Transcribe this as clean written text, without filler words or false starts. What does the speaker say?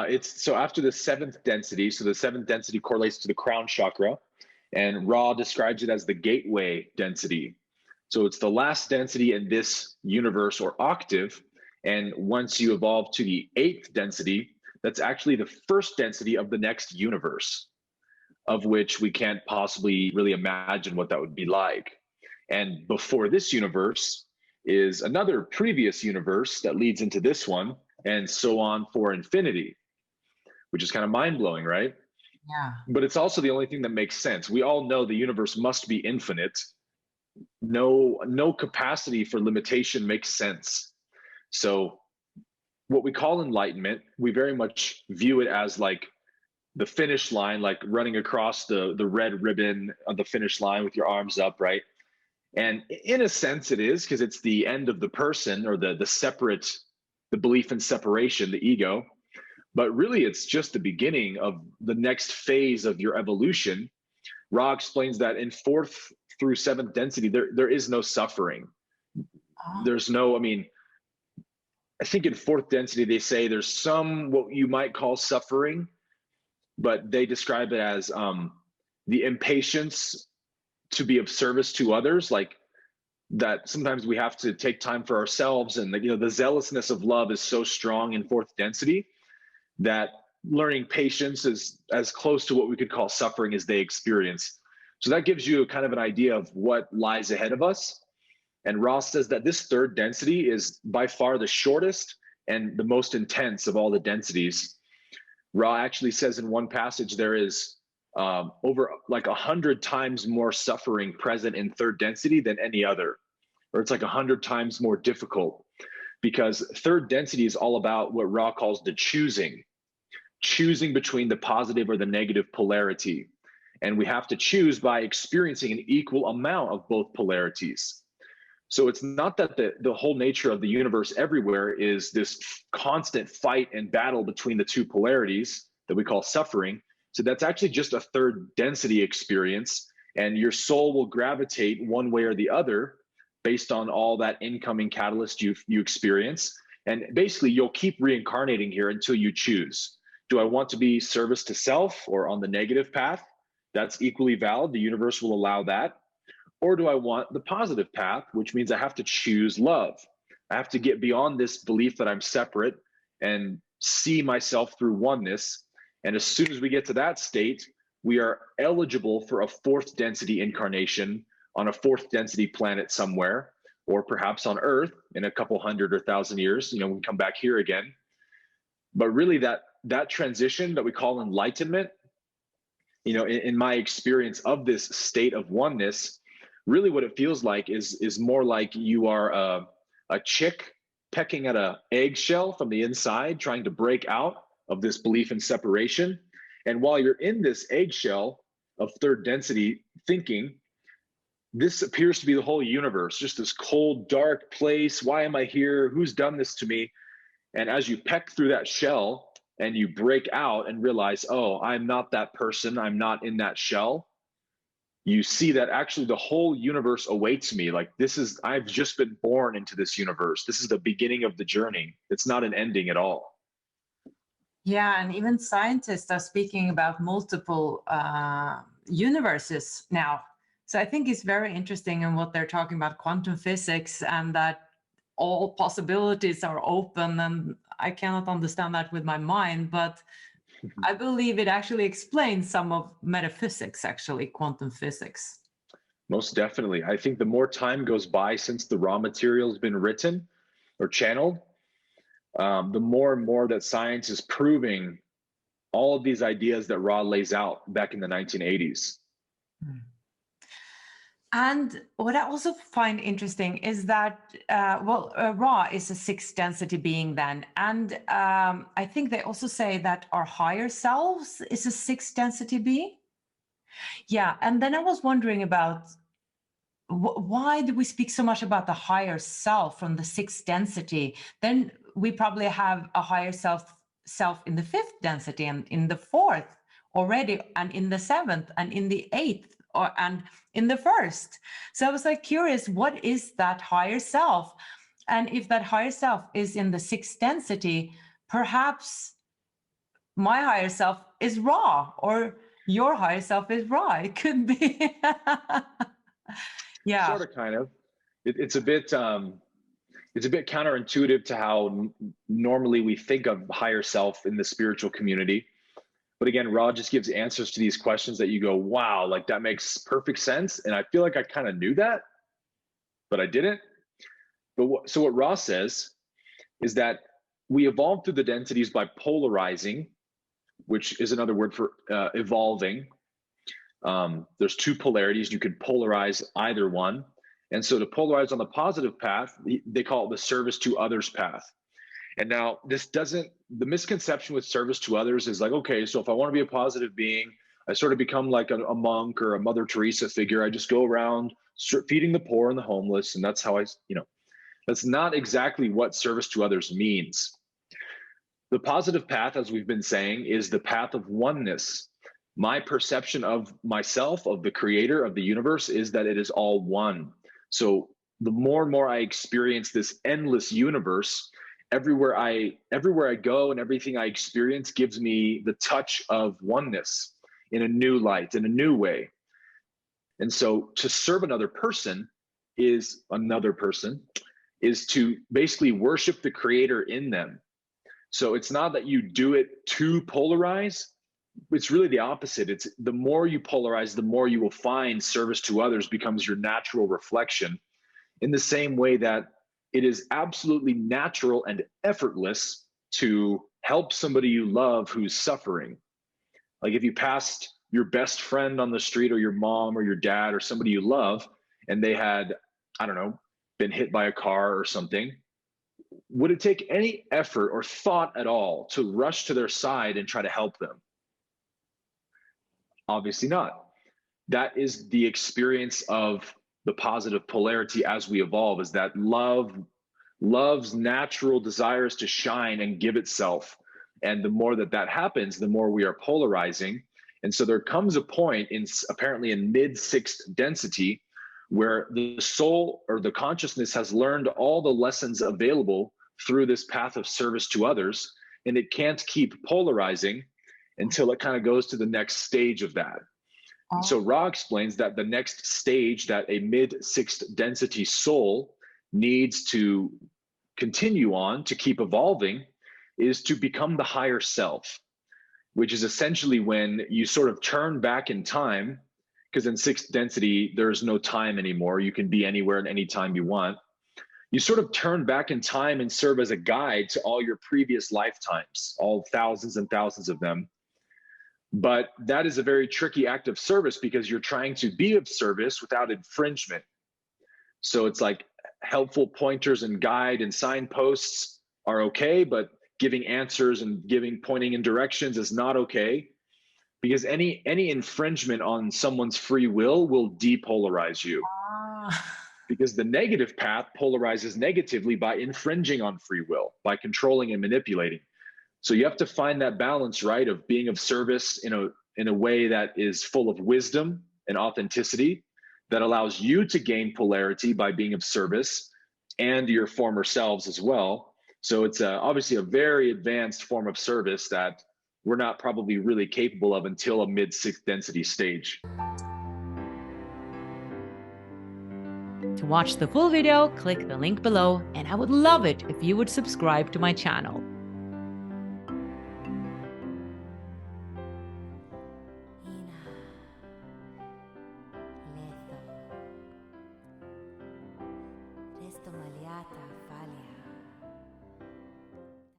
It's so after the seventh density, so the seventh density correlates to the crown chakra, and Ra describes it as the gateway density. So it's the last density in this universe or octave. And once you evolve to the eighth density, that's actually the first density of the next universe, of which we can't possibly really imagine what that would be like. And before this universe is another previous universe that leads into this one, and so on for infinity, which is kind of mind-blowing, right? Yeah. But it's also the only thing that makes sense. We all know the universe must be infinite. No capacity for limitation makes sense. So what we call enlightenment, we very much view it as like the finish line, like running across the red ribbon on the finish line with your arms up, right? And in a sense it is, because it's the end of the person, or the belief in separation, the ego. But really it's just the beginning of the next phase of your evolution. Ra explains that in fourth through seventh density, there is no suffering. There's no, I think in fourth density, they say there's some, what you might call suffering, but they describe it as the impatience to be of service to others, like that sometimes we have to take time for ourselves. And the zealousness of love is so strong in fourth density that learning patience is as close to what we could call suffering as they experience. So that gives you kind of an idea of what lies ahead of us. And Ross says that this third density is by far the shortest and the most intense of all the densities. Ra actually says in one passage there is over like 100 times more suffering present in third density than any other, or it's like 100 times more difficult, because third density is all about what Ra calls the choosing between the positive or the negative polarity. And we have to choose by experiencing an equal amount of both polarities. So it's not that the whole nature of the universe everywhere is this constant fight and battle between the two polarities that we call suffering. So that's actually just a third density experience, and your soul will gravitate one way or the other based on all that incoming catalyst you experience. And basically you'll keep reincarnating here until you choose. Do I want to be service to self or on the negative path? That's equally valid. The universe will allow that. Or do I want the positive path, which means I have to choose love. I have to get beyond this belief that I'm separate and see myself through oneness. And as soon as we get to that state, we are eligible for a fourth density incarnation on a fourth density planet somewhere, or perhaps on Earth in a couple hundred or 1,000 years, we can come back here again. But really that transition that we call enlightenment, in my experience of this state of oneness, really what it feels like is more like you are a chick pecking at an eggshell from the inside, trying to break out of this belief in separation. And while you're in this eggshell of third density thinking, this appears to be the whole universe, just this cold, dark place. Why am I here? Who's done this to me? And as you peck through that shell and you break out and realize, oh, I'm not that person, I'm not in that shell, you see that actually the whole universe awaits me. Like I've just been born into this universe. This is the beginning of the journey. It's not an ending at all. Yeah, and even scientists are speaking about multiple universes now. So I think it's very interesting in what they're talking about quantum physics, and that all possibilities are open. And I cannot understand that with my mind, but I believe it actually explains some of metaphysics, actually, quantum physics. Most definitely. I think the more time goes by since the raw material has been written or channeled, the more and more that science is proving all of these ideas that Ra lays out back in the 1980s. And what I also find interesting is that, Ra is a sixth density being then. And I think they also say that our higher selves is a sixth density being. Yeah, and then I was wondering about why do we speak so much about the higher self from the sixth density? Then we probably have a higher self in the fifth density, and in the fourth already, and in the seventh, and in the eighth, and in the first. So I was like curious, what is that higher self? And if that higher self is in the sixth density, perhaps my higher self is Ra, or your higher self is Ra. It could be. Yeah. Sort of, kind of. It's a bit counterintuitive to how normally we think of higher self in the spiritual community. But again, Ra just gives answers to these questions that you go, wow, like that makes perfect sense. And I feel like I kind of knew that, but I didn't. But so what Ra says is that we evolve through the densities by polarizing, which is another word for evolving. There's two polarities. You could polarize either one. And so to polarize on the positive path, they call it the service to others path. And now the misconception with service to others is like, okay, so if I want to be a positive being, I sort of become like a monk or a Mother Teresa figure. I just go around feeding the poor and the homeless. And that's how that's not exactly what service to others means. The positive path, as we've been saying, is the path of oneness. My perception of myself, of the creator of the universe, is that it is all one. So the more and more I experience this endless universe, everywhere I go and everything I experience gives me the touch of oneness in a new light, in a new way. And so to serve another person is to basically worship the creator in them. So it's not that you do it to polarize. It's really the opposite. It's the more you polarize, the more you will find service to others becomes your natural reflection, in the same way that it is absolutely natural and effortless to help somebody you love who's suffering. Like if you passed your best friend on the street, or your mom or your dad or somebody you love, and they had, I don't know, been hit by a car or something, would it take any effort or thought at all to rush to their side and try to help them? Obviously not. That is the experience of the positive polarity as we evolve, is that love's natural desires to shine and give itself. And the more that happens, the more we are polarizing. And so there comes a point apparently in mid-sixth density where the soul or the consciousness has learned all the lessons available through this path of service to others, and it can't keep polarizing until it kind of goes to the next stage of that. And so Ra explains that the next stage that a mid-sixth density soul needs to continue on to keep evolving is to become the higher self, which is essentially when you sort of turn back in time, because in sixth density, there's no time anymore. You can be anywhere at any time you want. You sort of turn back in time and serve as a guide to all your previous lifetimes, all thousands and thousands of them. But that is a very tricky act of service because you're trying to be of service without infringement. So it's like helpful pointers and guide and signposts are okay, but giving answers and pointing in directions is not okay, because any infringement on someone's free will depolarize you. Because the negative path polarizes negatively by infringing on free will, by controlling and manipulating. So you have to find that balance, right, of being of service in a way that is full of wisdom and authenticity, that allows you to gain polarity by being of service, and your former selves as well. So it's obviously a very advanced form of service that we're not probably really capable of until a mid-sixth density stage. To watch the full video, click the link below, and I would love it if you would subscribe to my channel. Resto maliata falia.